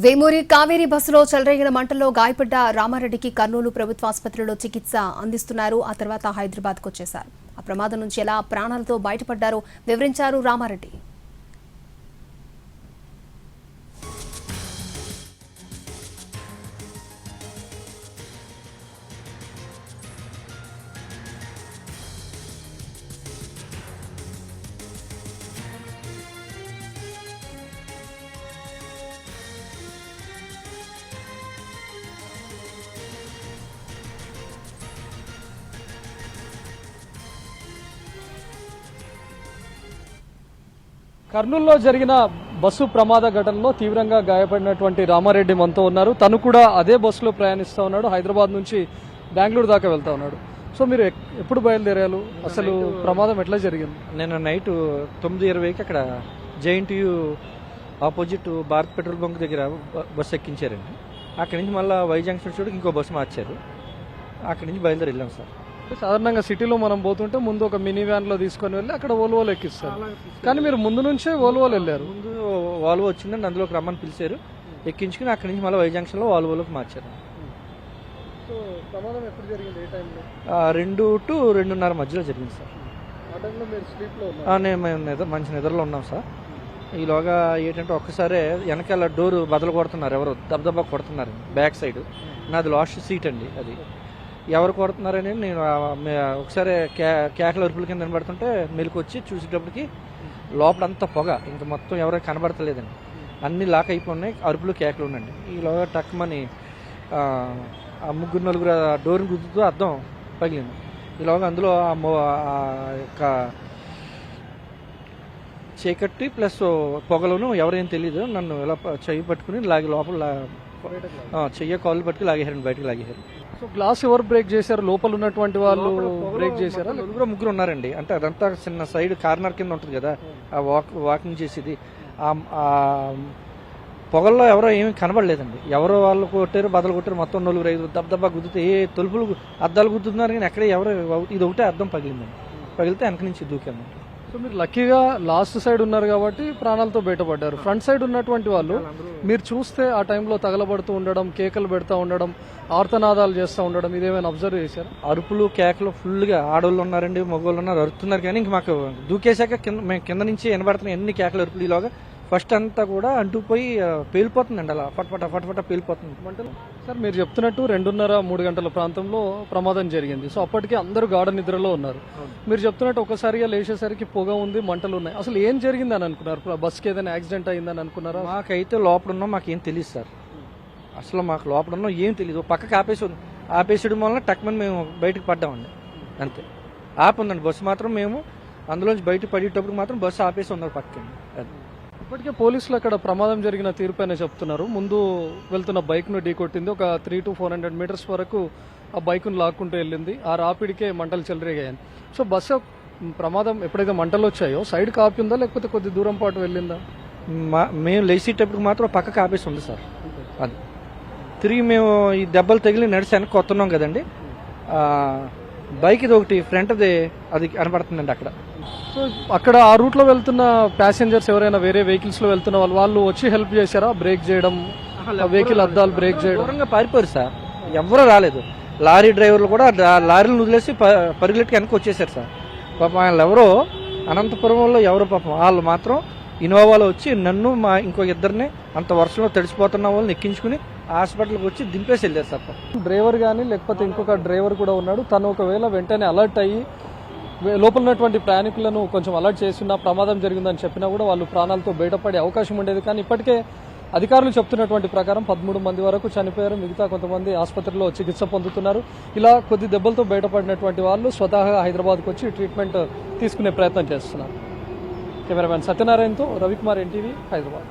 వేమూరి కావేరీ బస్సులో చెలరేగిన మంటల్లో గాయపడ్డ రామారెడ్డికి కర్నూలు ప్రభుత్వ ఆసుపత్రిలో చికిత్స అందిస్తున్నారు. ఆ తర్వాత హైదరాబాద్కు వచ్చేశారు. ఆ ప్రమాదం నుంచి ఎలా ప్రాణాలతో బయటపడ్డారో వివరించారు రామారెడ్డి. కర్నూలులో జరిగిన బస్సు ప్రమాద ఘటనలో తీవ్రంగా గాయపడినటువంటి రామారెడ్డి మనతో ఉన్నారు. తను కూడా అదే బస్సులో ప్రయాణిస్తూ ఉన్నాడు. హైదరాబాద్ నుంచి బెంగళూరు దాకా వెళ్తా ఉన్నాడు. సో మీరు ఎప్పుడు బయలుదేరారు? అసలు ప్రమాదం ఎట్లా జరిగింది? నేను నైట్ 9:20కి అక్కడ JNTU opposite Bharat petrol bunk దగ్గర బస్సు ఎక్కించారండి. అక్కడి నుంచి మళ్ళీ వై జంక్షన్ చూడకి ఇంకో బస్సు మార్చారు. అక్కడి నుంచి బయలుదేరి వెళ్ళాం సార్. సాధారణంగా సిటీలో మనం పోతుంటే ముందు ఒక మినీ వ్యాన్ లో తీసుకొని వెళ్ళి అక్కడ ఓల్వోలు ఎక్కిస్తారు. కానీ మీరు ముందు నుంచే ఓల్వోలు వెళ్ళారు. ముందు వాల్వో వచ్చిందండి, అందులోకి రమ్మని పిలిచారు. ఎక్కించుకుని అక్కడి నుంచి మళ్ళీ వై జంక్షన్లో వాల్వోలోకి మార్చారు. సో ప్రమాదం ఎప్పుడు జరిగింది? ఏ టైంలో? 2 to 2:30 మధ్యలో జరిగింది సార్. ఆ టైంలో మీరు స్లీప్లో ఉన్నారు? మేము మంచి నిద్రలో ఉన్నాం సార్. ఈలోగా ఏంటంటే ఒక్కసారి వెనకాల డోరు బదలు కొడుతున్నారు, ఎవరు దబదబా కొడుతున్నారు బ్యాక్ సైడ్. నాది లాస్ట్ సీట్ అండి. అది ఎవరు కొడుతున్నారని నేను ఒకసారి కేకల అరుపుల కింద వినబడుతుంటే మెలకు వచ్చి చూసేటప్పటికి లోపలంతా పొగ, ఇంకా మొత్తం ఎవరో కనబడతలేదండి. అన్నీ లాక్ అయిపోయినాయి, అరుపులు కేకలు ఉండండి. ఈలోగా టక్మని ఆ 3-4 డోర్ని గుద్దుతూ అద్దం పగిలింది. ఈలోగా అందులో ఆ యొక్క చీకట్టి ప్లస్ పొగలను ఎవరేం తెలియదు నన్ను ఇలా చెయ్యి పట్టుకుని లాగి లోపల చెయ్య కాళ్ళు పట్టుకుని లాగేశారండి, బయటకు లాగేశారు. సో గ్లాస్ ఎవరు బ్రేక్ చేశారు? లోపల ఉన్నటువంటి వాళ్ళు బ్రేక్ చేశారా? ముగ్గురు ఉన్నారండి. అంటే అదంతా చిన్న సైడ్ కార్నర్ కింద ఉంటుంది కదా, ఆ వాకింగ్ చేసేది. ఆ పొగల్లో ఎవరో ఏమీ కనబడలేదండి. ఎవరో వాళ్ళు కొట్టారు, బదలు కొట్టారు. మొత్తం 4-5 దబ్బా గుద్దుతే ఏ తలుపులు అద్దాలు గుద్దుతున్నారు కానీ ఎక్కడ ఎవరు ఇది ఒకటే అద్దం పగిలిందండి. పగిలితే వెనక నుంచి దూకాము. సో మీరు లక్కీగా లాస్ట్ సైడ్ ఉన్నారు కాబట్టి ప్రాణాలతో బయటపడ్డారు. ఫ్రంట్ సైడ్ ఉన్నటువంటి వాళ్ళు మీరు చూస్తే ఆ టైంలో తగలబడుతూ ఉండడం, కేకలు పెడతా ఉండడం, ఆర్తనాదాలు చేస్తూ ఉండడం, ఇదేమైనా అబ్జర్వ్ చేశారు? అరుపులు కేకలు ఫుల్గా ఆడవాళ్ళు ఉన్నారండి, మగవాళ్ళు ఉన్నారు, అరుతున్నారు. కానీ ఇంక మాకు దూకేశాక మేము కింద నుంచి వినబడుతున్నాయి ఎన్ని కేకలు అరుపులు. ఈలోగా ఫస్ట్ అంతా కూడా అంటుకుపోయి పేలిపోతుందండి, అలా ఫట్ఫట పేలిపోతుంది మంటలు. సార్ మీరు చెప్తున్నట్టు 2:30-3 గంటల ప్రాంతంలో ప్రమాదం జరిగింది. సో అప్పటికే అందరూ గాఢ నిద్రలో ఉన్నారు. మీరు చెప్తున్నట్టు ఒకసారిగా లేచేసరికి పొగ ఉంది, మంటలు ఉన్నాయి. అసలు ఏం జరిగింది అని అనుకున్నారు? బస్కి ఏదైనా యాక్సిడెంట్ అయిందని అనుకున్నారా? మాకైతే లోపల ఉన్నాం, మాకేం తెలియదు సార్. అసలు మాకు లోపల ఉన్నాం ఏం తెలియదు. పక్కకి ఆపేసడం వలన టక్మని మేము బయటకు పడ్డామండి, అంతే. ఆపుందండి బస్సు మాత్రం. మేము అందులోంచి బయటకు పడేటప్పుడు మాత్రం బస్సు ఆపేసి ఉన్నారు పక్కన. అది ఇప్పటికే పోలీసులు అక్కడ ప్రమాదం జరిగిన తీరుపైన చెప్తున్నారు. ముందు వెళ్తున్న బైక్ను ఢీకొట్టింది. ఒక 300 to 400 మీటర్స్ వరకు ఆ బైక్ను లాక్కుంటూ వెళ్ళింది. ఆ రాపిడికే మంటలు చెలరేగాయని. సో బస్సు ప్రమాదం ఎప్పుడైతే మంటలు వచ్చాయో సైడ్ కాపీ ఉందా లేకపోతే కొద్ది దూరం పాటు వెళ్ళిందా? మేము లేచేటప్పుడు మాత్రం పక్కకు ఆపేసి ఉంది సార్. అది తిరిగి మేము ఈ దెబ్బలు తగిలి నడిచి వెనక్కి వస్తున్నాం కదండి, బైక్ ఇది ఒకటి ఫ్రంట్ది అది కనబడుతుందండి అక్కడ. సో అక్కడ ఆ రూట్లో వెళ్తున్న ప్యాసింజర్స్ ఎవరైనా వేరే వెహికల్స్ లో వెళ్తున్న వాళ్ళు వచ్చి హెల్ప్ చేశారా? బ్రేక్ చేయడం, వెహికల్ అద్దాలు బ్రేక్ చేయడం? దూరంగా పారిపోయారు సార్, ఎవరూ రాలేదు. లారీ డ్రైవర్లు కూడా లారీలు వదిలేసి పరిగెట్టుకు వెనక్కి వచ్చేసారు సార్. పాపం వాళ్ళు ఎవరో అనంతపురంలో ఎవరో పాపం వాళ్ళు మాత్రం ఇన్నోవాలో వచ్చి నన్ను మా ఇంకో ఇద్దరిని అంత వర్షంలో తడిసిపోతున్న వాళ్ళని ఎక్కించుకుని హాస్పిటల్కి వచ్చి దింపేసి వెళ్ళారు సార్. డ్రైవర్ కానీ లేకపోతే ఇంకొక డ్రైవర్ కూడా ఉన్నాడు. తను ఒకవేళ వెంటనే అలర్ట్ అయ్యి లోపల ఉన్నటువంటి ప్రయాణికులను కొంచెం అలర్ట్ చేస్తున్నా ప్రమాదం జరిగిందని చెప్పినా కూడా వాళ్ళు ప్రాణాలతో బయటపడే అవకాశం ఉండేది. కానీ ఇప్పటికే అధికారులు చెప్తున్నటువంటి ప్రకారం 13 మంది వరకు చనిపోయారు. మిగతా కొంతమంది ఆసుపత్రిలో చికిత్స పొందుతున్నారు. ఇలా కొద్ది దెబ్బలతో బయటపడినటువంటి వాళ్ళు స్వతహాగా హైదరాబాద్కు వచ్చి ట్రీట్మెంట్ తీసుకునే ప్రయత్నం చేస్తున్నారు. కెమెరామెన్ సత్యనారాయణతో రవికుమార్, NTV, హైదరాబాద్.